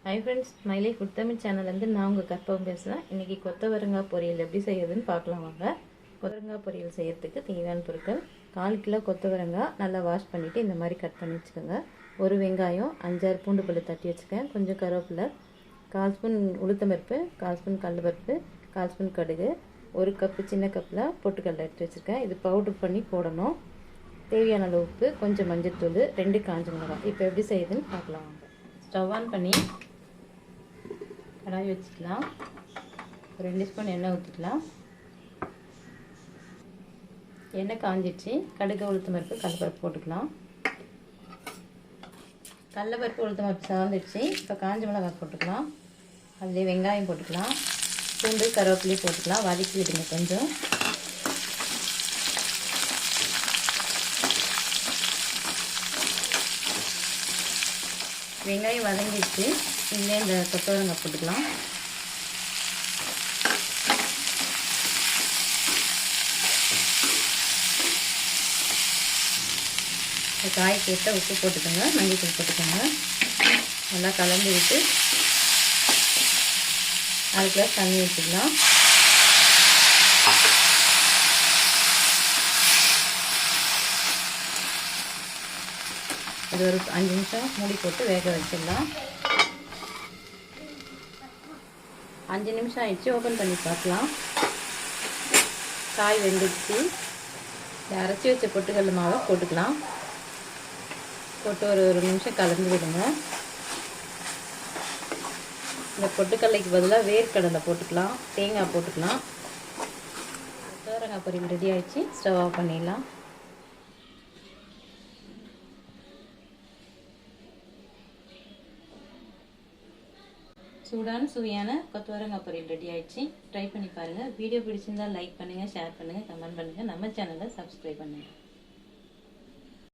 Hi friends, my life food Tamil சேனல்ல இருந்து நான் உங்க கற்பகம் பேசுறேன். இன்னைக்கு கொத்தவரங்காய் பொரியல் எப்படி செய்யறதுன்னு பார்க்கலாம் வாங்க. கொத்தவரங்காய் பொரியல் செய்யறதுக்கு தேவையான பொருட்கள் 1/4 கிலோ கொத்தவரங்காய் நல்லா வாஷ் பண்ணிட்டு இந்த மாதிரி கட் பண்ணி வச்சுக்கோங்க. ஒரு வெங்காயம், 5-6 பூண்டு பல்லு தட்டி வச்சுக்கேன். கொஞ்சம் கருவேப்பிலை, 1/4 ஸ்பூன் உளுத்தம்பருப்பு, 1/4 ஸ்பூன் கடலைப்பருப்பு, 1/4 ஸ்பூன் கடுகு, 1 கப் சின்ன கப்ல பொட்டுக்கடலை எடுத்து வச்சிருக்கேன். இது பவுடர் பண்ணி போடணும். தேவையான அளவு உப்பு, கொஞ்சம் மஞ்சள் தூள், 2 காஞ்ச மிளகாய். இப்போ எப்படி செய்யுதுன்னு பார்க்கலாம் வாங்க. ஸ்டவ் ஆன் பண்ணி கடாய் வச்சுக்கலாம். ஒரு 2 ஸ்பூன் எண்ணெய் ஊற்றிக்கலாம். எண்ணெய் காஞ்சிடுச்சு. கடுகு, உளுத்தம்பருப்பு, கடலைப்பருப்பு போட்டுக்கலாம். கடலைப்பருப்பு, உளுத்தம்பருப்பு சார்ந்துடுச்சு. இப்போ காஞ்ச மிளகாய் போட்டுக்கலாம். அதிலே வெங்காயம் போட்டுக்கலாம். பூண்டு, கருவேப்பிலையும் போட்டுக்கலாம். வதக்கி விடுங்க கொஞ்சம். வெங்காயம் வதங்கிடுச்சு. இதிலே இந்த கொத்தவரங்காய் போட்டுக்கலாம். இந்த காய்க்கு ஏற்ற உப்பு போட்டுக்கோங்க, மஞ்சள் தூள் போட்டுக்கோங்க. நல்லா கலந்து விட்டு 1/2 கிளாஸ் தண்ணி ஊற்றிக்கலாம். இது ஒரு 5 நிமிஷம் மூடி போட்டு வேக வச்சிடலாம். 5 நிமிஷம் ஆயிடுச்சு. ஓப்பன் பண்ணி பார்க்கலாம். காய் வெந்துடுச்சு. அரைச்சி வச்ச பொட்டுக்கடலை மாவை போட்டுக்கலாம். போட்டு ஒரு நிமிஷம் கலந்து விடுங்க. இந்த பொட்டுக்கடலைக்கு பதிலாக வேர்க்கடலை போட்டுக்கலாம், தேங்காய் போட்டுக்கலாம். கொத்தவரங்காய் பொரியல் ரெடி ஆயிடுச்சு. ஸ்டவ் ஆஃப் பண்ணிடலாம். சூடான சுவையான கொத்தவரங்காய் பொரியல் ரெடி ஆயிடுச்சு. ட்ரை பண்ணி பாருங்கள். வீடியோ பிடிச்சிருந்தால் லைக் பண்ணுங்கள், ஷேர் பண்ணுங்கள், கமெண்ட் பண்ணுங்கள். நம்ம சேனலை சப்ஸ்கிரைப் பண்ணுங்கள்.